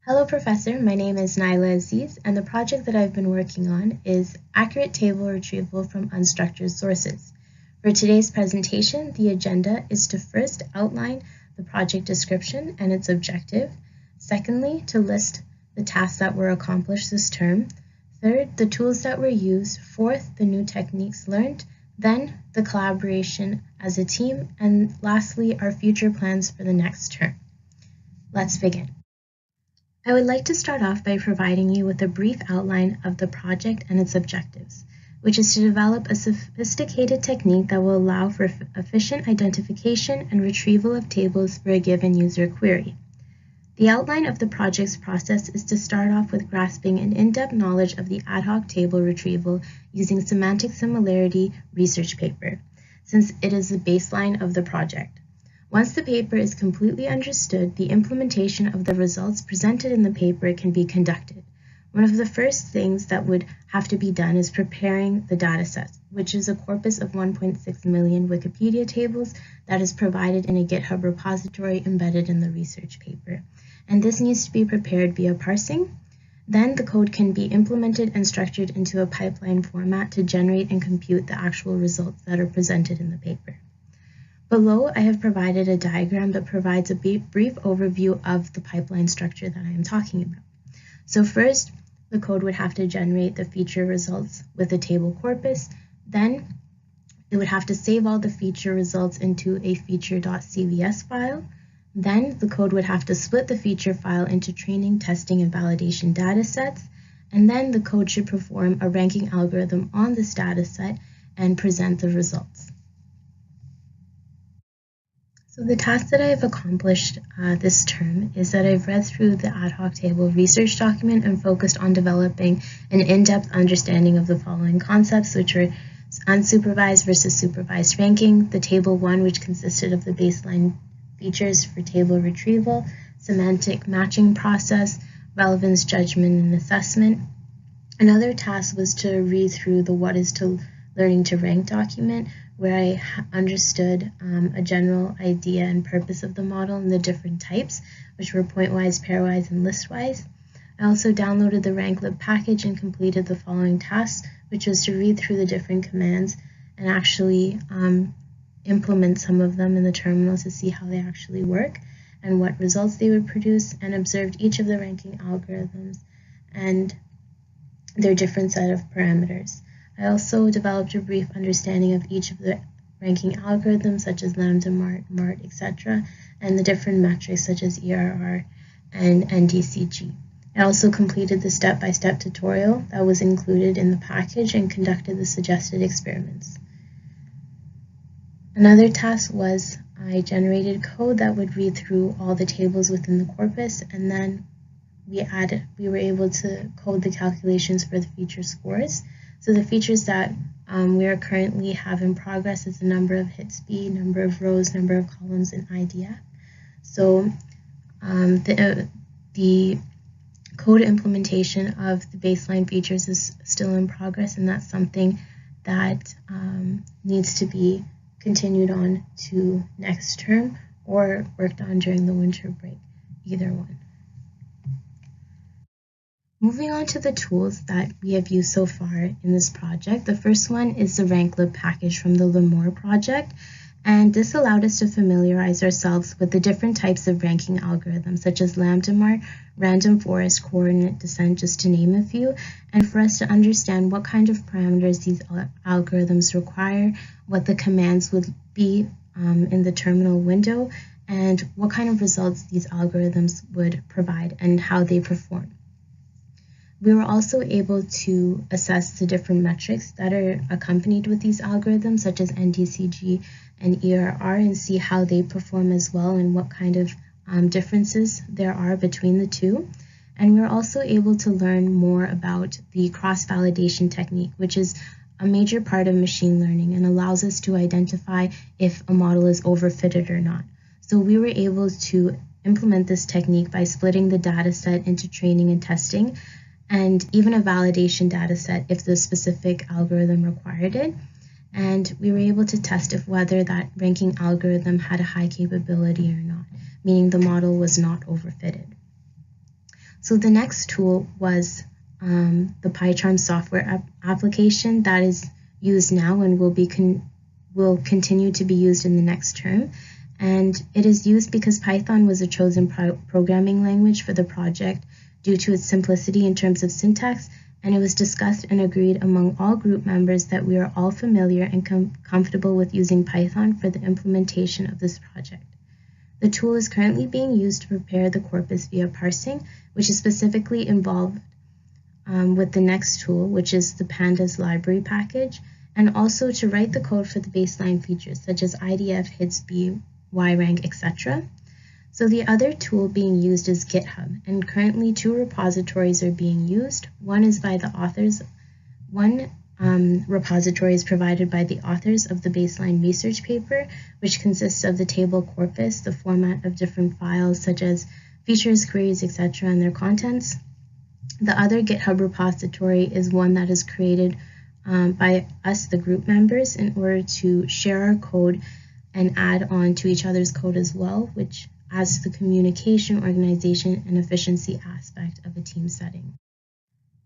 Hello, Professor. My name is Naila Aziz, and the project that I've been working on is accurate table retrieval from unstructured sources. For today's presentation, the agenda is to first outline the project description and its objective. Secondly, to list the tasks that were accomplished this term. Third, the tools that were used. Fourth, the new techniques learned. Then, the collaboration as a team. And lastly, our future plans for the next term. Let's begin. I would like to start off by providing you with a brief outline of the project and its objectives, which is to develop a sophisticated technique that will allow for efficient identification and retrieval of tables for a given user query. The outline of the project's process is to start off with grasping an in-depth knowledge of the ad hoc table retrieval using semantic similarity research paper, since it is the baseline of the project. Once the paper is completely understood, the implementation of the results presented in the paper can be conducted. One of the first things that would have to be done is preparing the dataset, which is a corpus of 1.6 million Wikipedia tables that is provided in a GitHub repository embedded in the research paper. And this needs to be prepared via parsing. Then the code can be implemented and structured into a pipeline format to generate and compute the actual results that are presented in the paper. Below, I have provided a diagram that provides a brief overview of the pipeline structure that I am talking about. So first, the code would have to generate the feature results with a table corpus. Then, it would have to save all the feature results into a feature.cvs file. Then, the code would have to split the feature file into training, testing, and validation datasets. And then, the code should perform a ranking algorithm on this dataset and present the results. So the task that I've accomplished this term is that I've read through the ad hoc table research document and focused on developing an in-depth understanding of the following concepts, which are unsupervised versus supervised ranking, the table 1, which consisted of the baseline features for table retrieval, semantic matching process, relevance judgment and assessment. Another task was to read through the What is to Learning to Rank document, where I understood a general idea and purpose of the model and the different types, which were pointwise, pairwise, and listwise. I also downloaded the RankLib package and completed the following tasks, which was to read through the different commands and actually implement some of them in the terminal to see how they actually work and what results they would produce, and observed each of the ranking algorithms and their different set of parameters. I also developed a brief understanding of each of the ranking algorithms, such as Lambda, MART, etc., and the different metrics such as ERR and NDCG. I also completed the step-by-step tutorial that was included in the package and conducted the suggested experiments. Another task was I generated code that would read through all the tables within the corpus, and then we were able to code the calculations for the feature scores. So the features that we are currently have in progress is the number of hit speed, number of rows, number of columns, and IDF. So the code implementation of the baseline features is still in progress, and that's something that needs to be continued on to next term or worked on during the winter break, either one. Moving on to the tools that we have used so far in this project, the first one is the RankLib package from the Lemore project, and this allowed us to familiarize ourselves with the different types of ranking algorithms, such as Lambda MART, random forest, coordinate descent, just to name a few, and for us to understand what kind of parameters these algorithms require, what the commands would be in the terminal window, and what kind of results these algorithms would provide and how they perform. We were also able to assess the different metrics that are accompanied with these algorithms, such as NDCG and ERR, and see how they perform as well and what kind of differences there are between the two. And we were also able to learn more about the cross-validation technique, which is a major part of machine learning and allows us to identify if a model is overfitted or not. So we were able to implement this technique by splitting the data set into training and testing, and even a validation data set if the specific algorithm required it. And we were able to test if whether that ranking algorithm had a high capability or not, meaning the model was not overfitted. So the next tool was the PyCharm software application that is used now and will continue to be used in the next term. And it is used because Python was a chosen programming language for the project due to its simplicity in terms of syntax, and it was discussed and agreed among all group members that we are all familiar and comfortable with using Python for the implementation of this project. The tool is currently being used to prepare the corpus via parsing, which is specifically involved with the next tool, which is the Pandas library package, and also to write the code for the baseline features such as IDF, HITSB, YRank, etc. So the other tool being used is GitHub, and currently 2 repositories are being used. One is by the authors. One repository is provided by the authors of the baseline research paper, which consists of the table corpus, the format of different files such as features, queries, etc., and their contents. The other GitHub repository is one that is created by us, the group members, in order to share our code and add on to each other's code as well, which adds to the communication, organization, and efficiency aspect of a team setting.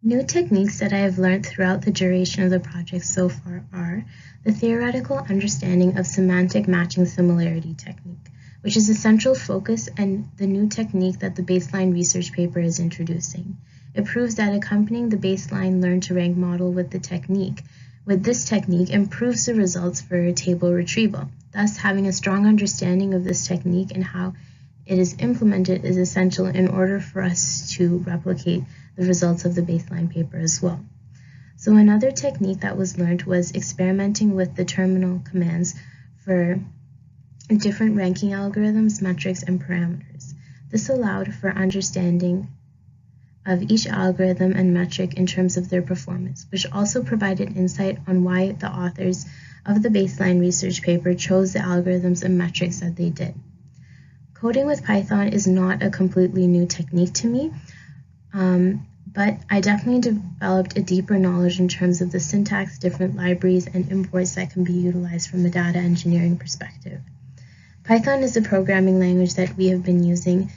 New techniques that I have learned throughout the duration of the project so far are the theoretical understanding of semantic matching similarity technique, which is a central focus and the new technique that the baseline research paper is introducing. It proves that accompanying the baseline learn to rank model with this technique improves the results for table retrieval. Thus, having a strong understanding of this technique and how it is implemented is essential in order for us to replicate the results of the baseline paper as well. So another technique that was learned was experimenting with the terminal commands for different ranking algorithms, metrics, and parameters. This allowed for understanding of each algorithm and metric in terms of their performance, which also provided insight on why the authors of the baseline research paper chose the algorithms and metrics that they did. Coding with Python is not a completely new technique to me, but I definitely developed a deeper knowledge in terms of the syntax, different libraries, and imports that can be utilized from a data engineering perspective. Python is a programming language that we have been using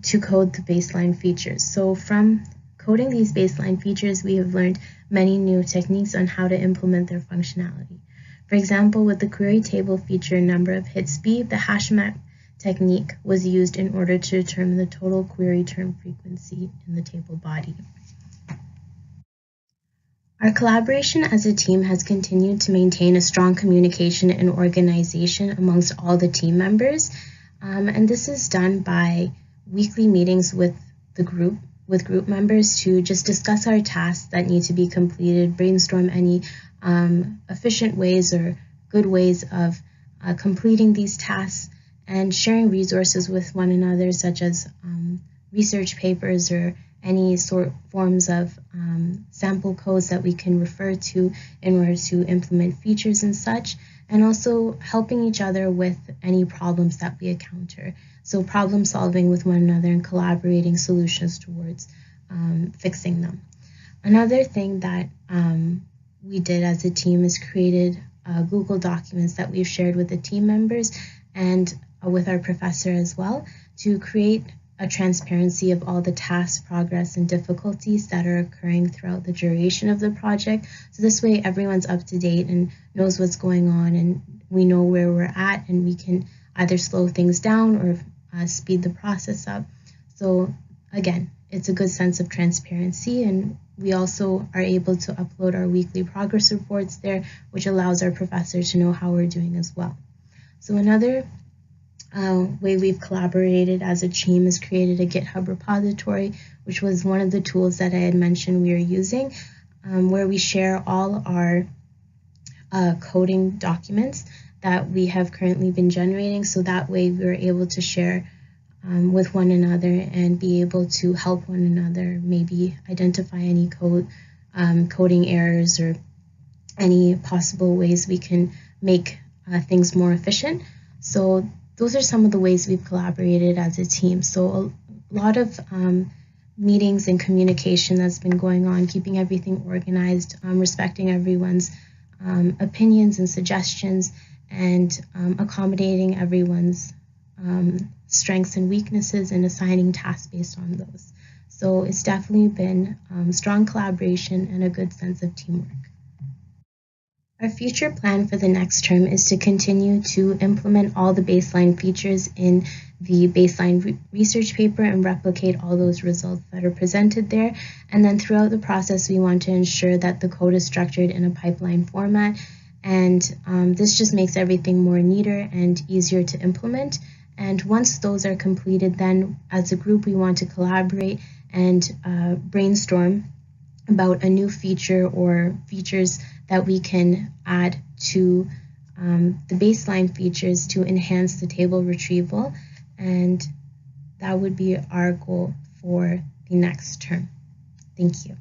to code the baseline features. So from coding these baseline features, we have learned many new techniques on how to implement their functionality. For example, with the query table feature number of HITSB, the hash map technique was used in order to determine the total query term frequency in the table body. Our collaboration as a team has continued to maintain a strong communication and organization amongst all the team members, and this is done by weekly meetings with group members to just discuss our tasks that need to be completed, brainstorm any efficient ways or good ways of completing these tasks, and sharing resources with one another, such as research papers or any forms of sample codes that we can refer to in order to implement features and such, and also helping each other with any problems that we encounter. So problem solving with one another and collaborating solutions towards fixing them. Another thing that we did as a team is created Google documents that we've shared with the team members and with our professor as well to create a transparency of all the tasks, progress, and difficulties that are occurring throughout the duration of the project. So this way everyone's up to date and knows what's going on, and we know where we're at, and we can either slow things down or speed the process up. So again, it's a good sense of transparency, and we also are able to upload our weekly progress reports there, which allows our professor to know how we're doing as well. So another way we've collaborated as a team is created a GitHub repository, which was one of the tools that I had mentioned we are using, where we share all our coding documents that we have currently been generating, so that way we're able to share with one another and be able to help one another, maybe identify any coding errors or any possible ways we can make things more efficient. So those are some of the ways we've collaborated as a team. So a lot of meetings and communication that's been going on, keeping everything organized, respecting everyone's opinions and suggestions, and accommodating everyone's strengths and weaknesses and assigning tasks based on those. So it's definitely been strong collaboration and a good sense of teamwork. Our future plan for the next term is to continue to implement all the baseline features in the baseline research paper and replicate all those results that are presented there. And then throughout the process, we want to ensure that the code is structured in a pipeline format. And this just makes everything more neater and easier to implement. And once those are completed, then as a group, we want to collaborate and brainstorm about a new feature or features that we can add to the baseline features to enhance the table retrieval. And that would be our goal for the next term. Thank you.